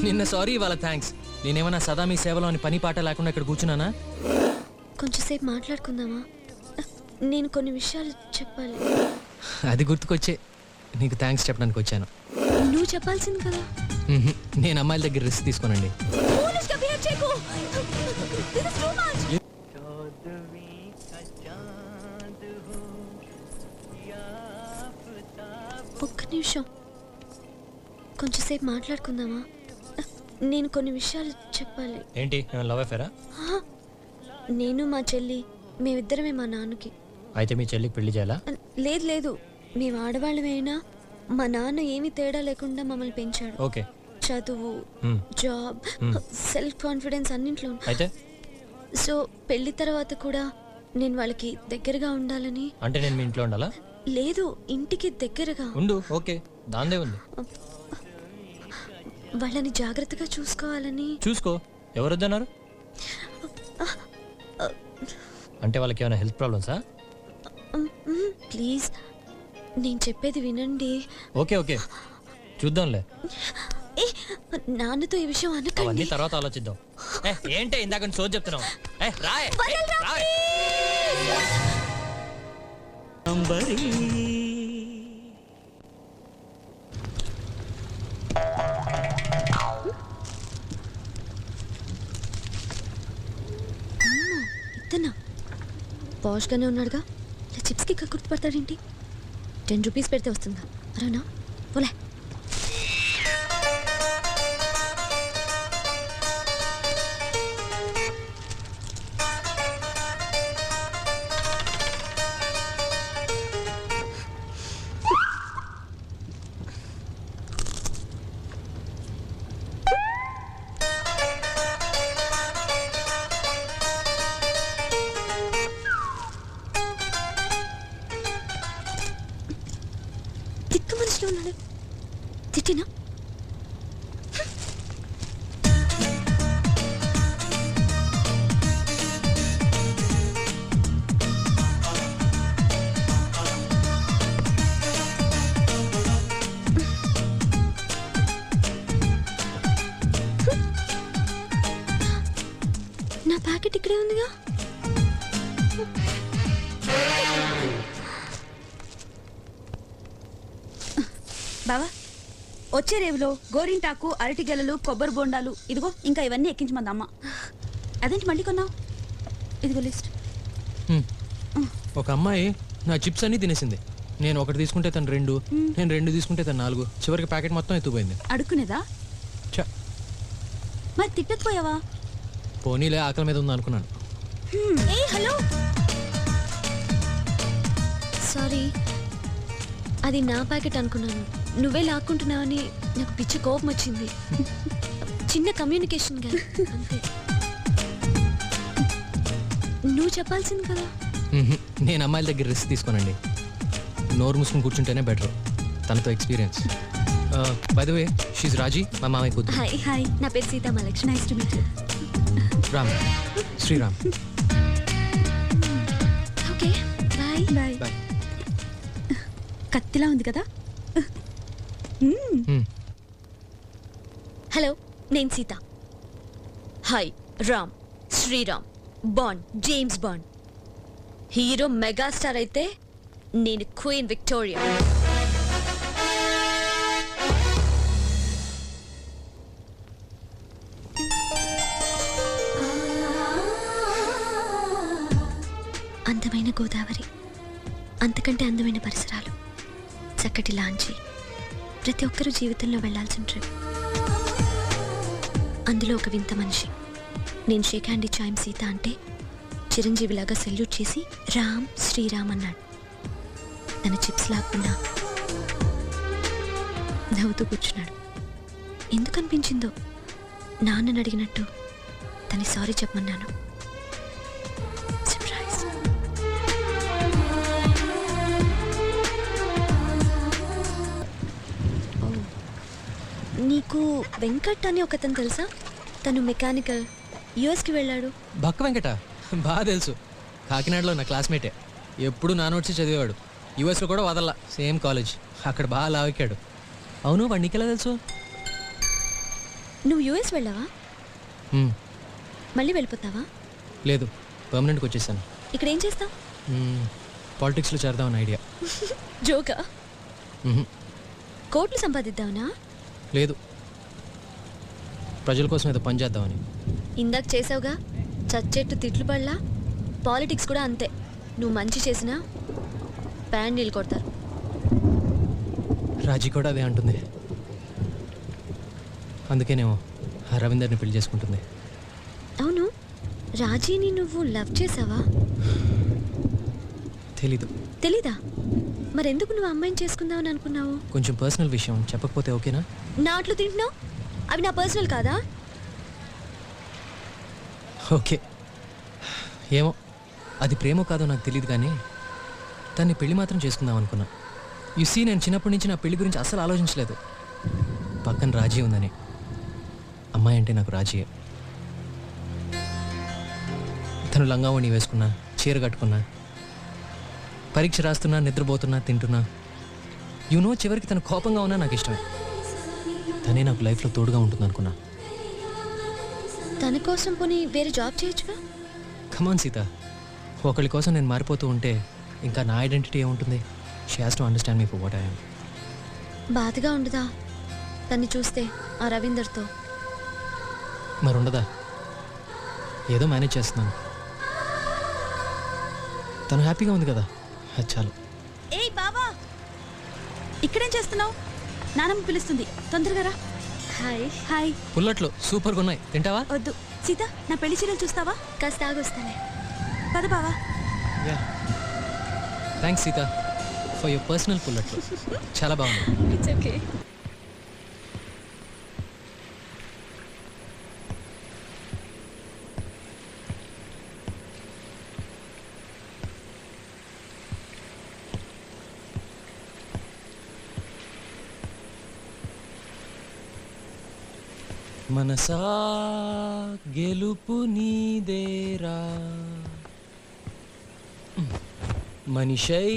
నిన్న సారీ ఇవాళ థ్యాంక్స్. నేనేమన్నా సదా మీ సేవలో అని పని పాట లేకుండా ఇక్కడ కూర్చున్నానా? కొంచెంసేపు మాట్లాడుకుందామా? నేను కొన్ని విషయాలు చెప్పాలి. అది గుర్తుకొచ్చే నీకు థ్యాంక్స్ చెప్పడానికి వచ్చాను. నువ్వు చెప్పాల్సింది కదా. నేను అమ్మాయిల దగ్గర రిస్క్ తీసుకోనండి. ఒక్క నిమిషం, కొంచెంసేపు మాట్లాడుకుందామా? నేను కొన్ని విషయాలు చెప్పాలి. ఏంటి, లవ్ అఫేరా? నేను మా చెల్లి మేమిద్దరమే మా నాన్నకి. అయితే మీ చెల్లికి పెళ్లి చేయాలా? లేదు లేదు, మేము ఆడవాళ్ళమైనా మా నాన్న ఏమీ తేడా లేకుండా మమ్మల్ని పెంచాడు. ఓకే. చదువు, జాబ్, సెల్ఫ్ కాన్ఫిడెన్స్ అన్నింట్లో. అయితే సో పెళ్లి తర్వాత కూడా నేను వాళ్ళకి దగ్గరగా ఉండాలని. అంటే నేను మీ ఇంట్లో ఉండాలా? లేదు, ఇంటికి దగ్గరగా ఉండు. ఓకే, దాందే ఉంది. వాళ్ళని జాగ్రత్తగా చూసుకోవాలని. చూసుకో, ఎవరొద్దన్నారు? అంటే వాళ్ళకి ఏమైనా హెల్త్ ప్రాబ్లమ్సా? ప్లీజ్ నేను చెప్పేది వినండి. ఓకే ఓకే, చూద్దాంలే. నాన్నతో ఈ విషయం అవన్నీ అనకండి. తర్వాత ఆలోచిద్దాం. ఏంటే ఇందాక సోది చెప్తున్నావు? ఇతనా పాష్ గానే ఉన్నాడుగా, ఇలా చిప్స్ కి గుర్తుపడతాడేంటి? 10 రూపీస్ పెడితే వస్తుందా? అరేనా పోలే. తిక్క మనిషిలో ఉన్నాడు. తిట్టినా నా ప్యాకెట్ ఇక్కడే ఉందిగా. బావా, వచ్చే రేవులో గోరింటాకు, అరటి గెలలు, కొబ్బరి బొండాలు, ఇదిగో ఇంకా ఇవన్నీ ఎక్కించమంది అమ్మ. అదేంటి మళ్ళీ కొన్నావు? ఇదిగో లిస్ట్. ఒక అమ్మాయి నా చిప్స్ అన్ని తినేసింది. నేను ఒకటి తీసుకుంటే తను 2, నేను 2 తీసుకుంటే తను 4. చివరికి ప్యాకెట్ మొత్తం ఎత్తుపోయింది. అడుక్కునేదా? మరి తిట్టకపోయావా? పోనీలే, ఆకలి మీద ఉంది అనుకున్నాను. హలో, సారీ, అది నా ప్యాకెట్ అనుకున్నాను. నువ్వే లాక్కుంటున్నావని నాకు పిచ్చి కోపం వచ్చింది. చిన్న కమ్యూనికేషన్ గా అంతే. నువ్వు చెప్పాల్సింది కదా. నేను అమ్మాయిల దగ్గర రిస్క్ తీసుకోనండి. నోరు మూసుకుని కూర్చుంటేనే బెటర్. తనతో experience. By the way, she's Raji, మా మామయ్య కూతురు. హాయ్ హాయ్, నా పేరు Seetha Mahalakshmi. Nice to meet you. Ram, Sriram. Okay, bye bye. Bye. కత్తిలా ఉంది కదా. హలో, నేను Seetha. Hi, Ram, Sriram, Bond, James Bond. Hero megastar అయితే నేను క్వీన్ విక్టోరియా. అందమైన గోదావరి, అంతకంటే అందమైన పరిసరాలు, చక్కటి లాంచి, ప్రతి ఒక్కరూ జీవితంలో వెళ్లాల్సిన ట్రిప్. అందులో ఒక వింత మనిషి. నేను షేక్ హ్యాండ్ ఇచ్చాయం సీత అంటే చిరంజీవిలాగా సెల్యూట్ చేసి రామ్, శ్రీరామ్ అన్నాడు. తన చిప్స్ లాక్కున్నా నవ్వుతూ కూర్చున్నాడు. ఎందుకు అనిపించిందో నాన్నని అడిగినట్టు తను సారీ చెప్పమన్నాను. సర్ప్రైజ్. నీకు వెంకట్ అని ఒకతను తెలుసా? తను మెకానికల్, యుఎస్కి వెళ్ళాడు. బక్క వెంకట బాగా తెలుసు. కాకినాడలో నా క్లాస్మేటే. ఎప్పుడు నా నోట్స్ చదివేవాడు. యూఎస్లో కూడా వదల్లా, సేమ్ కాలేజ్. అక్కడ బాగా లావెక్కాడు. అవును, వాడు నీకెలా తెలుసు? నువ్వు యూఎస్ వెళ్ళావా? మ్మ్. మళ్ళీ వెళ్ళిపోతావా? లేదు, పర్మనెంట్కి వచ్చేసాను. ఇక్కడ ఏం చేస్తావు? పాలిటిక్స్లో చేరదామని ఐడియా. జోకా? మ్మ్. కోట్లు సంపాదిద్దావునా? లేదు, ప్రజల కోసం ఏదో పని చేద్దామని. ఇందాక చేసావుగా చచ్చెట్టు తిట్లు పడలా. పాలిటిక్స్ కూడా అంతే, నువ్వు మంచి చేసినా ప్యాండీలు కొడతారు. రాజీ కూడా అదే అంటుంది. అందుకేనేమో ఆ రవీందర్ని పెళ్లి చేసుకుంటుంది. అవును, రాజీని నువ్వు లవ్ చేసావా? తెలీదు. తెలీదా? మరెందుకు నువ్వు అమ్మాయిని చేసుకుందామని అనుకున్నావు? కొంచెం పర్సనల్ విషయం, చెప్పకపోతే ఓకేనా? నా అట్లు తింటున్నావు, అవి నా పర్సనల్ కాదా? ఓకే, ఏమో అది ప్రేమో కాదో నాకు తెలియదు, కానీ దాన్ని పెళ్లి మాత్రం చేసుకుందాం అనుకున్నా. యుసీ, నేను చిన్నప్పటి నుంచి నా పెళ్లి గురించి అస్సలు ఆలోచించలేదు. పక్కన రాజీ ఉందని. అమ్మాయి అంటే నాకు రాజీయే. తను లంగావణి వేసుకున్నా, చీర కట్టుకున్నా, పరీక్ష రాస్తున్నా, నిద్రపోతున్నా, తింటున్నా, చివరికి తను కోపంగా ఉన్నా నాకు ఇష్టమే. తనే నాకు లైఫ్లో తోడుగా ఉంటుంది అనుకున్నా. తన కోసం పోనీ వేరే జాబ్ చేయొచ్చుగా? కమాన్ సీత, ఒకరి కోసం నేను మారిపోతూ ఉంటే ఇంకా నా ఐడెంటిటీ ఏముంటుంది? She has to understand me for what I am. బాధగా ఉండదా తన్ని చూస్తే ఆ రవీందర్తో? మరి ఉండదా? ఏదో మేనేజ్ చేస్తున్నాను. తను హ్యాపీగా ఉంది కదా, అది చాలు. ఏయ్ బావా, ఇక్కడేం చేస్తున్నావు? నానమ్మ పిలుస్తుంది, తొందరగా రా. హాయ్. హాయ్. పుల్లట్లు సూపర్గా ఉన్నాయి, తింటావా? వద్దు సీత, నా పెళ్లి చీరలు చూస్తావా? కాస్త ఆగొస్తానే. పద బావా. Yeah, thanks Seetha for your personal పుల్లట్లు. చాలా బాగుంది. It's okay. మనసా గెలుపు నీదేరా, మనిషై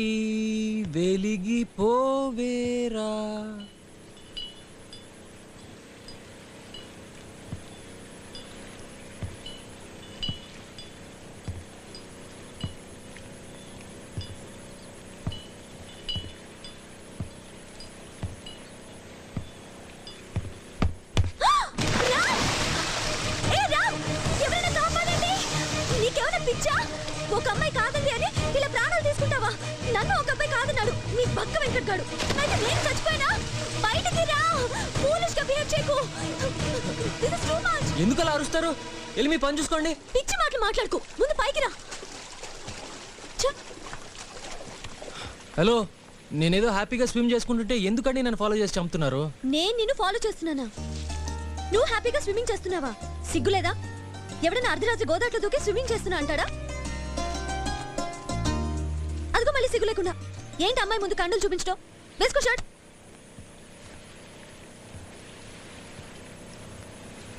వెలిగిపోవేరా. ఒక అమ్మాయి కాదండి అని ఇలా ప్రాణాలు తీసుకుంటావా? నన్ను ఒక అబ్బాయి కాదన్నాడు నీ పక్క వెంకట్గాడు. అయితే నేను చచ్చిపోయినా బయటికి రా. ఫూలిష్ గా బిహేవ్ చేయకు. This is too much. ఎందుకు అలా అరుస్తారు? వెళ్ళి మీ పని చూసుకోండి. పిచ్చి మాటలు మాట్లాడుకో, ముందు పైకి రా. హలో, నేనేదో హ్యాపీగా స్విమ్ చేసుకుంటుంటే ఎందుకండి నన్ను ఫాలో చేసి చంపుతున్నారు? నేను నిన్ను ఫాలో చేస్తున్నానా? నువ్వు హ్యాపీగా స్విమ్మింగ్ చేస్తున్నావా? సిగ్గులేదా? ఎవడన్నా అర్ధరాత్రి గోదాట్లో దూకి స్విమ్మింగ్ చేస్తున్నా అంటాడా? అదిగో మళ్ళీ సిగ్గు లేకుండా ఏంటి అమ్మాయి ముందు కండలు చూపించడం? వేసుకో షర్ట్.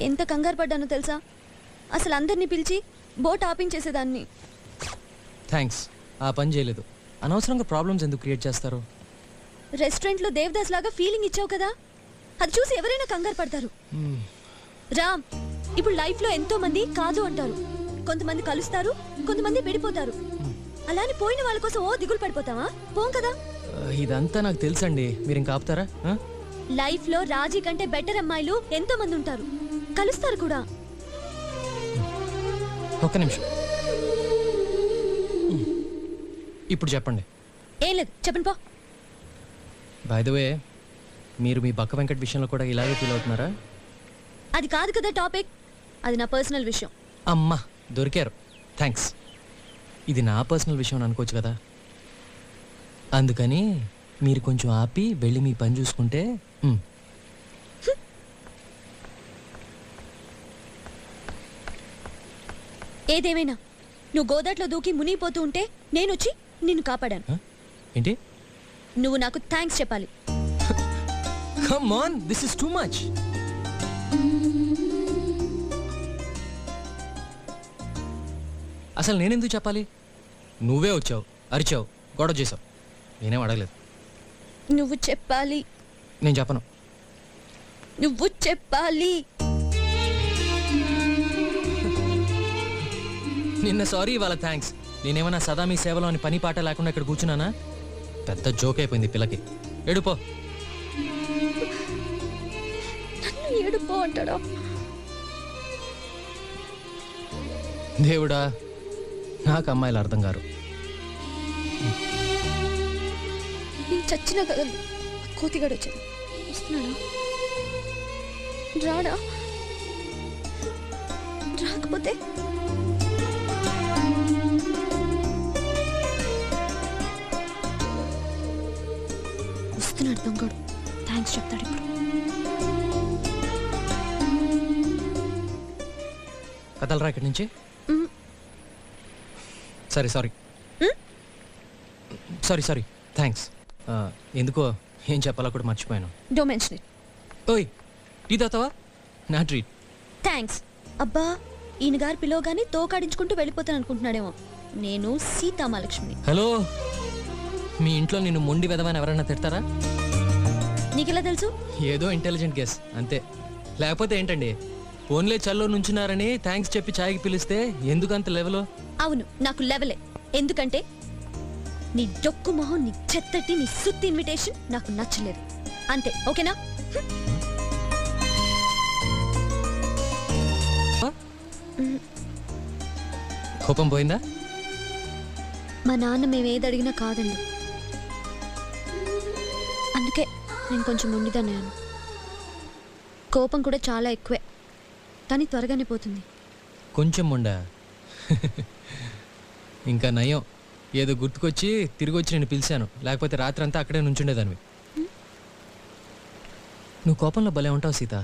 ఎంత కంగారు పడ్డానో తెలుసా? అసలు అందరినీ పిలిచి బోట్ ఆపించేసేదాన్ని. థ్యాంక్స్, ఆ పని చేయలేదు. అనవసరంగా ప్రాబ్లమ్స్ ఎందుకు క్రియేట్ చేస్తారు? రెస్టారెంట్లో దేవదాస్ లాగా ఫీలింగ్ ఇచ్చావు కదా, అది చూసి ఎవరైనా కంగారు పడతారు. రామ్, ఇప్పుడు లైఫ్ లో ఎంతో మంది కాదు అంటారు. కొంతమంది కలుస్తారు, కొంతమంది విడిపోతారు. అలానే పోయిన వాళ్ళ కోసం ఓ దిగులు పడిపోతావా? పోం కదా. ఇదంతా నాకు తెలుసండి, మీరు ఇంకా ఆపుతారా? లైఫ్ లో రాజీ కంటే బెటర్ అమ్మాయిలు ఎంతో మంది ఉంటారు, కలుస్తారు కూడా. ఒక్క నిమిషం, ఇప్పుడు చెప్పండి. ఏం లేదు, చెప్పండి పో. బై ద వే, మీరు మీ బక్క వెంకట్ విషయంలో కూడా ఇలాగే ఫీల్ అవుతున్నారా? అది కాదు కదా టాపిక్, అది నా పర్సనల్ విషయం. అమ్మా దొరికారు, థ్యాంక్స్. ఇది నా పర్సనల్ విషయం అనుకోవచ్చు కదా, అందుకని మీరు కొంచెం ఆపి వెళ్ళి మీ పని చూసుకుంటే. ఏదేమైనా నువ్వు గోదాట్లో దూకి మునిగిపోతూ ఉంటే నేను వచ్చి నిన్ను కాపాడాను. ఏంటి? నువ్వు నాకు థ్యాంక్స్ చెప్పాలి. Come on, this is too much. అసలు నేనెందుకు చెప్పాలి? నువ్వే వచ్చావు, అరిచావు, గొడవ చేసావు, నేనేం అడగలేదు. నువ్వు చెప్పాలి. నేను చెప్పను. నువ్వు చెప్పాలి. నిన్న సారీ ఇవాళ థ్యాంక్స్. నేనేమన్నా సదా మీ సేవలో అని పని పాట లేకుండా ఇక్కడ కూర్చున్నానా? పెద్ద జోక్ అయిపోయింది పిల్లకి. ఏడుపో. నన్ను ఏడుపో అంటాడా? దేవుడా, నాకు అమ్మాయిలు అర్థం కారు. నేను చచ్చిన కదలు. కోతిగాడు వచ్చాడు. వస్తున్నాడా? రాడా? రాకపోతే వస్తున్నాడు దొంగడు. థ్యాంక్స్ చెప్తాడు ఇప్పుడు. కదలరా ఇక్కడి నుంచి. Sorry sorry sorry sorry thanks. ఎందుకో ఏం చెప్పాలో కూడా మర్చిపోయాను. Don't mention it. ఓయ్, టీ తాతావా? నా ట్రీట్. థ్యాంక్స్. అబ్బా, ఈయన గారు పిలవగానే తోకాడించుకుంటూ వెళ్ళిపోతాను అనుకుంటున్నాడేమో. నేను సీతామహాలక్ష్మిని. హలో, మీ ఇంట్లో నేను మొండి వెదవని ఎవరైనా తిడతారా? నీకెలా తెలుసు? ఏదో ఇంటెలిజెంట్ గెస్ అంతే. లేకపోతే ఏంటండి, ఫోన్లే చల్లో నుంచున్నారని థ్యాంక్స్ చెప్పి ఛాయ్కి పిలిస్తే ఎందుకంత లెవెలో? అవును, నాకు లెవెలే. ఎందుకంటే నీ డొక్కు మొహం, నీ చెత్తటి, నీ సుత్తి ఇన్విటేషన్ నాకు నచ్చలేదు. అంతే, ఓకేనా? కోపం పోయిందా? మా నాన్న మేము ఏది అడిగినా కాదండి. అందుకే నేను కొంచెం మొండిదన్నాను. కోపం కూడా చాలా ఎక్కువే, కానీ త్వరగానే పోతుంది. కొంచెం ఉండా. ఇంకా నయం, ఏదో గుర్తుకొచ్చి తిరిగి వచ్చి నేను పిలిచాను. లేకపోతే రాత్రి అంతా అక్కడే నుంచుండేదానివి. నువ్వు కోపంలో భలే ఉంటావు సీత.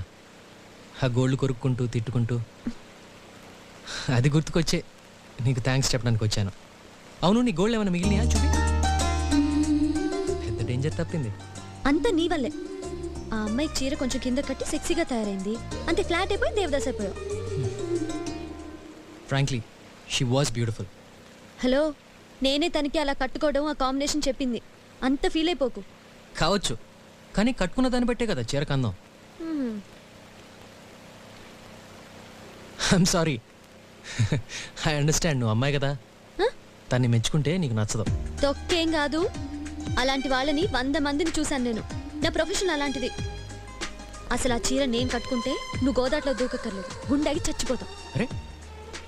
ఆ గోళ్ళు కొరుక్కుంటూ తిట్టుకుంటూ. అది గుర్తుకొచ్చే నీకు థ్యాంక్స్ చెప్పడానికి వచ్చాను. అవును, నీ గోళ్ళు ఏమైనా మిగిలినాయా? చూపి. పెద్ద డేంజర్ తప్పింది. అంతా నీ వల్లే. ఆ అమ్మాయి చీర కొంచెం కింద కట్టి సెక్సీగా తయారైంది. అంతే, ఫ్లాట్ అయిపోయి దేవదాస్ అయిపోయావు. Frankly, she was beautiful. Hello, నేనే తనకి అలా కట్టుకోవడం, ఆ కాంబినేషన్ చెప్పింది. అంత ఫీల్ అయిపోకు. కావచ్చు, కానీ కట్టుకున్న దాన్ని బట్టే కదా చీర కందం. I'm sorry. ఐ అండర్స్టాండ్, నువ్వు అమ్మాయి కదా. తన్ని మెచ్చుకుంటే నీకు నచ్చదు. తొక్కేం కాదు. అలాంటి వాళ్ళని 100 మందిని చూశాను నేను. నా ప్రొఫెషన్ అలాంటిది. అసలు ఆ చీర నేను కట్టుకుంటే నువ్వు గోదాట్లో దూకక్కర్లేదు, గుండెకి చచ్చిపోతావు. అరే,